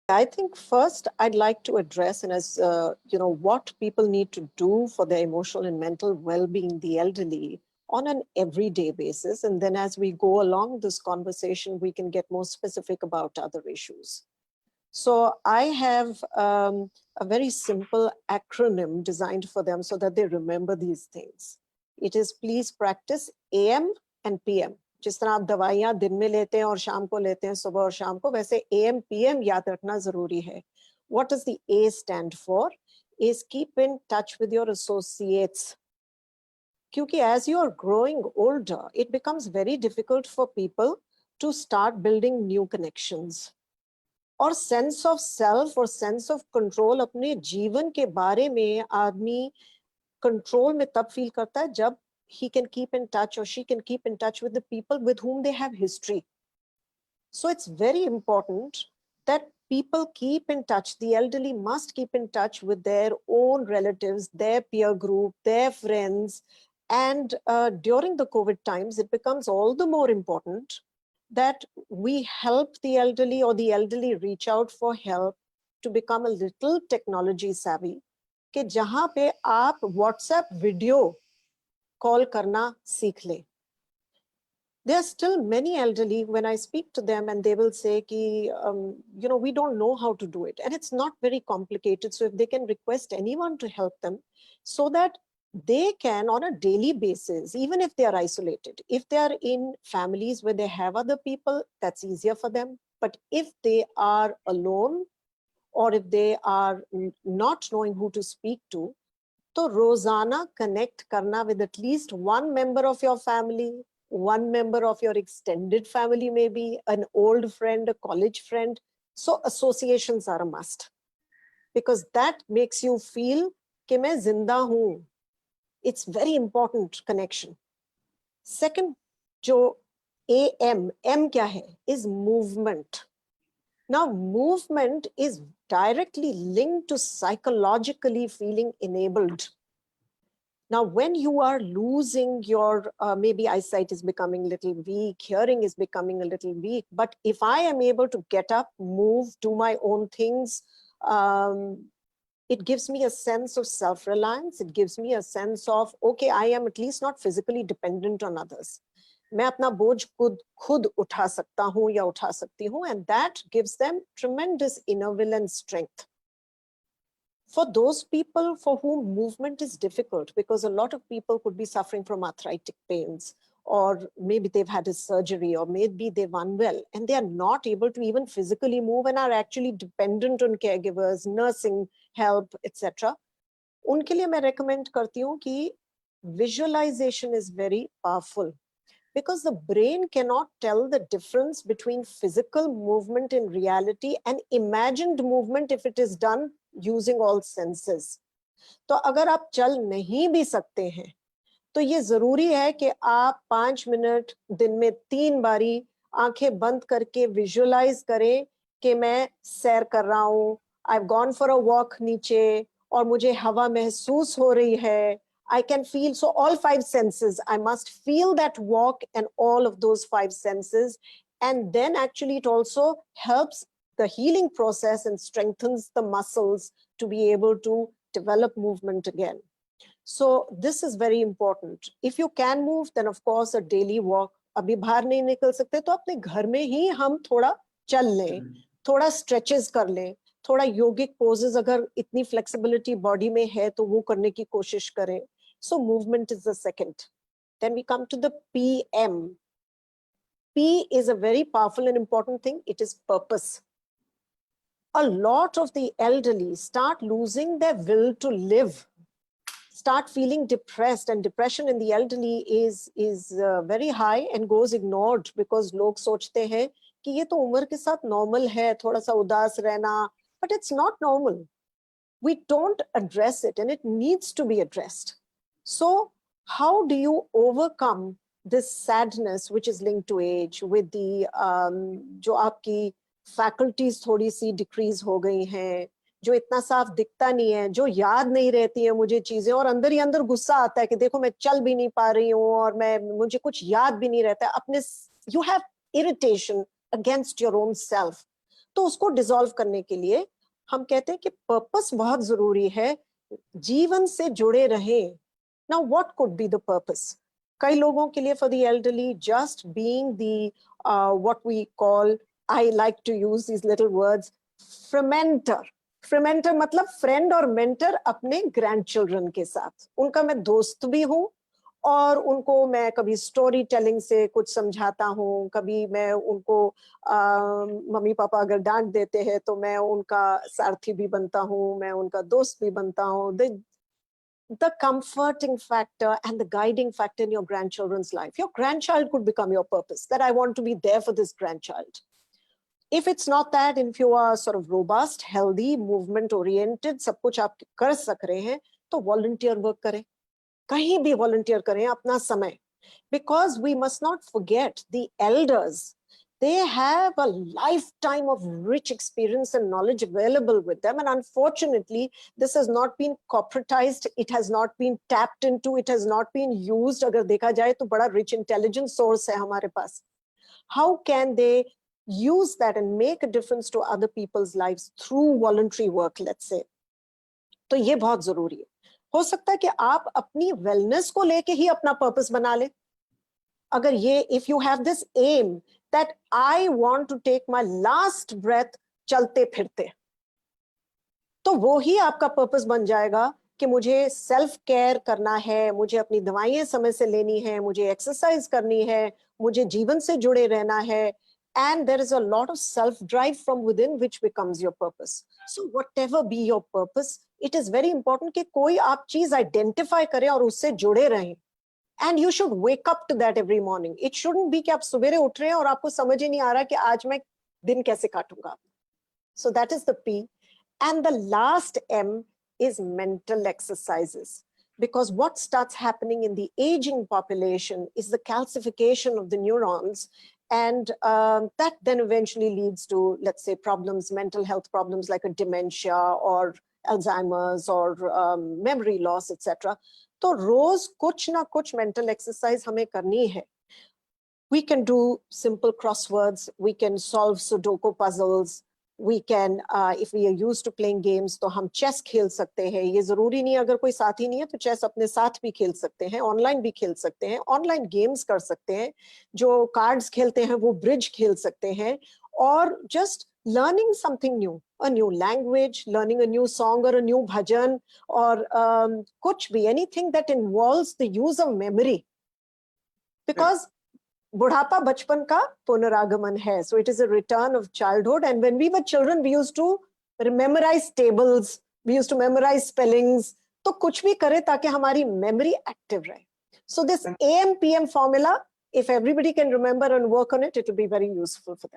I think first I'd like to address, and as what people need to do for their emotional and mental well-being, the elderly, on an everyday basis. And then as we go along this conversation, we can get more specific about other issues. So I have a very simple acronym designed for them so that they remember these things. It is please practice AM and PM. जिस तरह आप दवाइयाँ दिन में लेते हैं और शाम को लेते हैं, सुबह और शाम को, वैसे AM PM याद रखना जरूरी है. What does the A stand for? Is keep in touch with your associates. क्योंकि as you are growing older, it becomes very difficult for people to start building new connections. और sense of self और sense of control अपने जीवन के बारे में आदमी control में तब फील करता है जब he can keep in touch or she can keep in touch with the people with whom they have history. So it's very important that people keep in touch. The elderly must keep in touch with their own relatives, their peer group, their friends. And during the COVID times, it becomes all the more important that we help the elderly or the elderly reach out for help to become a little technology savvy. कि जहाँ पे आप WhatsApp video call karna seekh le. There are still many elderly when I speak to them and they will say ki, we don't know how to do it. And it's not very complicated. So if they can request anyone to help them so that they can on a daily basis, even if they are isolated, if they are in families where they have other people, that's easier for them. But if they are alone or if they are not knowing who to speak to, तो रोजाना connect करना with at least one member of your family, one member of your extended family, maybe an old friend, a college friend. So associations are a must because that makes you feel कि मैं जिंदा हूँ. It's very important connection. Second, जो AM, M क्या है? Is movement. Now, movement is directly linked to psychologically feeling enabled. Now, when you are losing your, maybe eyesight is becoming a little weak, hearing is becoming a little weak, but if I am able to get up, move, do my own things, it gives me a sense of self-reliance. It gives me a sense of, okay, I am at least not physically dependent on others. मैं अपना बोझ खुद उठा सकता हूँ या उठा सकती हूँ, and that gives them tremendous inner will and strength. For those people for whom movement is difficult, because a lot of people could be suffering from arthritic pains, or maybe they've had a surgery, or maybe they've unwell, and they are not able to even physically move and are actually dependent on caregivers, nursing help, etc. उनके लिए मैं recommend करती हूँ कि visualization is very powerful. Because the brain cannot tell the difference between physical movement in reality and imagined movement if it is done using all senses. तो अगर आप चल नहीं भी सकते हैं, तो ये जरूरी है कि आप 5 मिनट दिन में 3 बारी आंखें बंद करके विजुअलाइज करें कि मैं सैर कर रहा हूँ, I've gone for a walk नीचे और मुझे हवा महसूस हो रही है. I can feel, so all 5 senses, I must feel that walk and all of those 5 senses. And then actually it also helps the healing process and strengthens the muscles to be able to develop movement again. So this is very important. If you can move, then of course a daily walk. अभी बाहर नहीं निकल सकते तो अपने घर में ही हम थोड़ा चल लें, थोड़ा stretches कर लें, थोड़ा योगिक poses अगर इतनी flexibility body में है तो वो करने की कोशिश करें. So movement is the second. Then we come to the PM. P is a very powerful and important thing. It is purpose. A lot of the elderly start losing their will to live, start feeling depressed, and depression in the elderly is very high and goes ignored because लोग सोचते हैं कि ये तो उम्र के साथ normal है, थोड़ा सा उदास रहना, but it's not normal. We don't address it and it needs to be addressed. So how do you overcome this sadness which is linked to age with the जो आपकी faculties थोड़ी सी decrease हो गई हैं, जो इतना साफ दिखता नहीं है, जो याद नहीं रहती है मुझे चीजें और अंदर ही अंदर गुस्सा आता है कि देखो मैं चल भी नहीं पा रही हूँ और मुझे कुछ याद भी नहीं रहता है अपने. You have irritation against your own self. तो उसको डिसॉल्व करने के लिए हम कहते हैं कि पर्पस बहुत जरूरी है, जीवन से जुड़े रहें। Now what could be the purpose? कई लोगों के लिए for the elderly just being the what we call, I like to use these little words, frementor. Frementor मतलब फ्रेंड और मेंटर अपने ग्रैंड चिल्ड्रन के साथ। उनका मैं दोस्त भी हूँ और उनको मैं कभी स्टोरी टेलिंग से कुछ समझाता हूँ, कभी मैं उनको मम्मी पापा अगर डांट देते हैं तो मैं उनका सारथी भी बनता हूँ, मैं उनका दोस्त भी बनता हूँ। The comforting factor and the guiding factor in your grandchildren's life. Your grandchild could become your purpose, that I want to be there for this grandchild. If it's not that, and if you are sort of robust, healthy, movement oriented, सब कुछ आप कर सक रहे हैं, तो volunteer work करें, कहीं भी volunteer करें अपना समय, because we must not forget the elders. They have a lifetime of rich experience and knowledge available with them, and unfortunately this has not been corporatized, it has not been tapped into, it has not been used. अगर देखा जाए तो बड़ा rich intelligence source है हमारे पास. How can they use that and make a difference to other people's lives through voluntary work, let's say? तो ये बहुत जरूरी है. हो सकता है कि आप अपनी वेलनेस को लेके ही अपना पर्पस बना ले. अगर ये, if you have this aim that I want to take my last breath चलते फिरते, तो वो ही आपका पर्पस बन जाएगा कि मुझे सेल्फ केयर करना है, मुझे अपनी दवाइयां समय से लेनी है, मुझे एक्सरसाइज करनी है, मुझे जीवन से जुड़े रहना है. And there is a lot of self-drive from within which becomes your purpose. So whatever be your purpose, it is very important कि कोई आप चीज आइडेंटिफाई करें और उससे जुड़े रहें. And you should wake up to that every morning. It shouldn't be कि आप सवेरे उठ रहे हैं और आपको समझ ही नहीं आ रहा कि आज मैं दिन कैसे काटूंगा. So that is the P. And the last M is mental exercises. Because what starts happening in the aging population is the calcification of the neurons. And that then eventually leads to, let's say, problems, mental health problems like a dementia or Alzheimer's or memory loss, etc. तो रोज कुछ ना कुछ mental exercise हमें करनी है. We can do simple crosswords, we can solve Sudoku puzzles, we can, if we are used to playing games, तो हम chess खेल सकते हैं. ये जरूरी नहीं, अगर कोई साथी नहीं है तो chess अपने साथ भी खेल सकते हैं, online भी खेल सकते हैं, online games कर सकते हैं, जो cards खेलते हैं वो bridge खेल सकते हैं, और just learning something new, a new language, learning a new song or a new bhajan, or कुछ भी, anything that involves the use of memory. Because बुढ़ापा बचपन का पुनरागमन है. So it is a return of childhood. And when we were children, we used to memorize tables, we used to memorize spellings. तो कुछ भी करें ताकि हमारी memory active रहे. So this AM PM formula, if everybody can remember and work on it, it will be very useful for them.